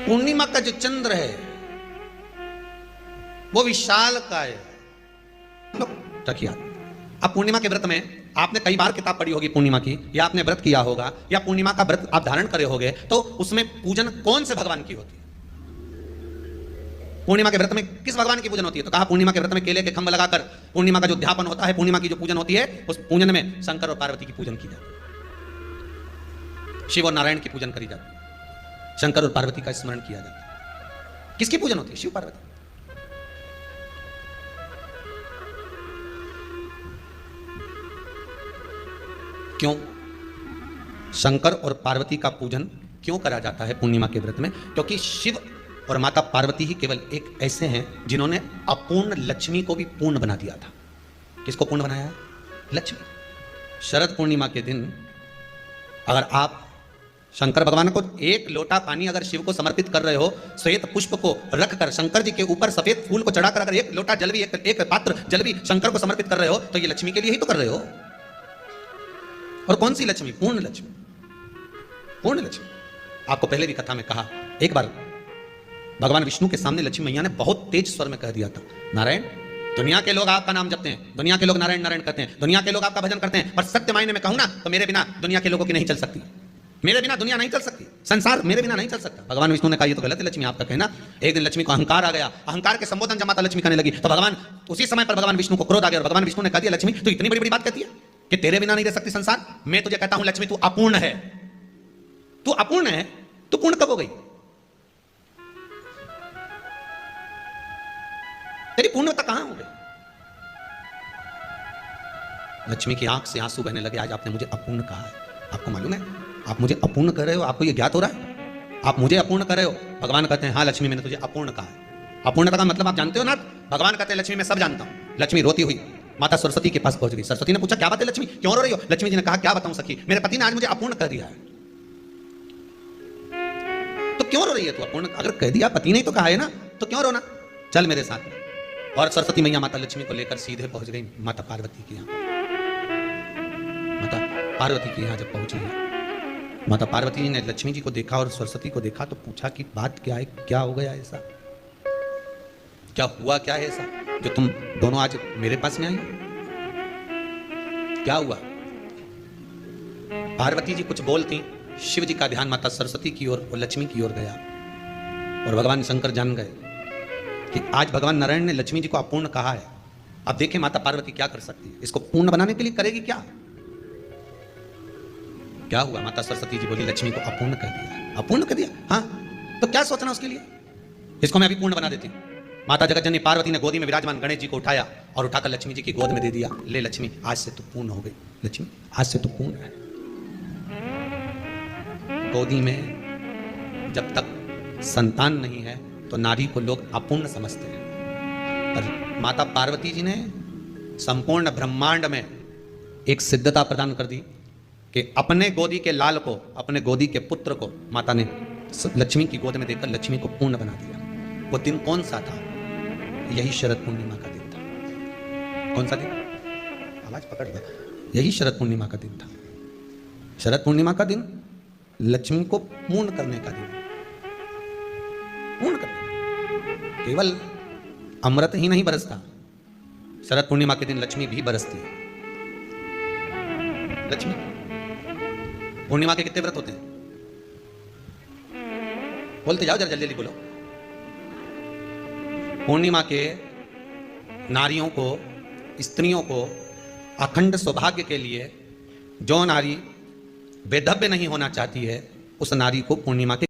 पूर्णिमा का जो चंद्र है वो विशाल का है। रखिए, अब पूर्णिमा के व्रत में आपने कई बार किताब पढ़ी होगी पूर्णिमा की, या आपने व्रत किया होगा, या पूर्णिमा का व्रत आप धारण करे होगे, तो उसमें पूजन कौन से भगवान की होती है? पूर्णिमा के व्रत में किस भगवान की पूजन होती है? तो कहा पूर्णिमा के व्रत में केले के खंभ लगाकर पूर्णिमा का जो ध्यापन होता है, पूर्णिमा की जो पूजन होती है, उस पूजन में शंकर और पार्वती की पूजन की जाती है, शिव और नारायण की पूजन करी जाती है, शंकर और पार्वती का स्मरण किया जाता है। किसकी पूजन होती है? शिव पार्वती। क्यों शंकर और पार्वती का पूजन क्यों करा जाता है पूर्णिमा के व्रत में? क्योंकि शिव और माता पार्वती ही केवल एक ऐसे हैं जिन्होंने अपूर्ण लक्ष्मी को भी पूर्ण बना दिया था। किसको पूर्ण बनाया है? लक्ष्मी। शरद पूर्णिमा के दिन अगर आप शंकर भगवान को एक लोटा पानी अगर शिव को समर्पित कर रहे हो, श्वेत पुष्प को रखकर शंकर जी के ऊपर सफेद फूल को चढ़ाकर अगर एक लोटा जल भी, एक पात्र जल भी शंकर को समर्पित कर रहे हो, तो ये लक्ष्मी के लिए ही तो कर रहे हो। और कौन सी लक्ष्मी? पूर्ण लक्ष्मी। पूर्ण लक्ष्मी। आपको पहले भी कथा में कहा, एक बार भगवान विष्णु के सामने लक्ष्मी मैया ने बहुत तेज स्वर में कह दिया था, नारायण, दुनिया के लोग आपका नाम जपते हैं, दुनिया के लोग नारायण नारायण कहते हैं, दुनिया के लोग आपका भजन करते हैं, पर सत्य मायने में कहूं ना तो मेरे बिना दुनिया के लोगों की नहीं चल सकती, मेरे बिना दुनिया नहीं चल सकती, संसार मेरे बिना नहीं चल सकता। भगवान विष्णु ने कहा ये तो गलत है लक्ष्मी आपका कहना। एक दिन लक्ष्मी को अहंकार आ गया, अहंकार के संबोधन जब माता लक्ष्मी करने लगी तो भगवान उसी समय पर भगवान विष्णु को क्रोध आ गया और भगवान विष्णु ने कहा दिया, लक्ष्मी तू इतनी बड़ी बड़ी बात कहती है कि तेरे बिना नहीं रह सकती संसार। मैं तुझे कहता हूं लक्ष्मी तू अपूर्ण है, तू अपूर्ण है, तू पूर्ण कब हो गई? तेरी पूर्णता कहां हो गई? लक्ष्मी की आंख से आंसू बहने लगे, आज आपने मुझे अपूर्ण कहा है। आपको मालूम है आप मुझे अपूर्ण कर रहे हो? आपको ये ज्ञात हो रहा है आप मुझे अपूर्ण कर रहे हो? भगवान कहते हैं हाँ लक्ष्मी मैंने तुझे अपूर्ण कहा है। अपूर्णता का मतलब आप जानते हो ना? भगवान कहते हैं लक्ष्मी मैं सब जानता हूं। लक्ष्मी रोती हुई माता सरस्वती के पास पहुंच गई। सरस्वती ने पूछा क्या बात है लक्ष्मी, क्यों रो रही हो? लक्ष्मी जी ने कहा क्या बताऊं सखी, मेरे पति ने आज मुझे अपूर्ण कर दिया है। तो क्यों रो रही है तू? अपूर्ण अगर कह दिया, पति ने तो कहा है ना, तो क्यों रोना? चल मेरे साथ। और सरस्वती मैया माता लक्ष्मी को लेकर सीधे पहुंच गई माता पार्वती के यहाँ। माता पार्वती के यहाँ जब पहुंची, माता पार्वती जी ने लक्ष्मी जी को देखा और सरस्वती को देखा तो पूछा कि बात क्या है, क्या हो गया ऐसा, क्या हुआ, क्या है ऐसा जो तुम दोनों आज मेरे पास में आई? क्या हुआ? पार्वती जी कुछ बोलती, शिव जी का ध्यान माता सरस्वती की ओर और लक्ष्मी की ओर गया और भगवान शंकर जान गए कि आज भगवान नारायण ने लक्ष्मी जी को अपूर्ण कहा है। अब देखें माता पार्वती क्या कर सकती है, इसको पूर्ण बनाने के लिए करेगी क्या? क्या हुआ? माता सरस्वती जी बोली लक्ष्मी को अपूर्ण कर दिया। अपूर्ण कर दिया? हाँ, तो क्या सोचना उसके लिए, इसको मैं अभी पूर्ण बना देती हूँ। माता जगतजननी पार्वती ने गोदी में विराजमान गणेश जी को उठाया और उठाकर लक्ष्मी जी की गोद में दे दिया। ले लक्ष्मी, आज से तू पूर्ण हो गई। लक्ष्मी आज से तू पूर्ण है। गोदी में जब तक संतान नहीं है तो नारी को लोग अपूर्ण समझते हैं, पर माता पार्वती जी ने संपूर्ण ब्रह्मांड में एक सिद्धता प्रदान कर दी कि अपने गोदी के लाल को, अपने गोदी के पुत्र को माता ने लक्ष्मी की गोद में देकर लक्ष्मी को पूर्ण बना दिया। वो दिन कौन सा था? यही शरद पूर्णिमा का दिन था। कौन सा दिन? आवाज पकड़ लो। यही शरद पूर्णिमा का दिन था। शरद पूर्णिमा का दिन लक्ष्मी को पूर्ण करने का दिन, पूर्ण करने। केवल अमृत ही नहीं बरसता, शरद पूर्णिमा के दिन लक्ष्मी भी बरसती है। लक्ष्मी पूर्णिमा के कितने व्रत होते हैं? बोलते जाओ, जरा जल्दी जल्दी बोलो। पूर्णिमा के नारियों को, स्त्रियों को अखंड सौभाग्य के लिए, जो नारी वेधव्य नहीं होना चाहती है उस नारी को पूर्णिमा के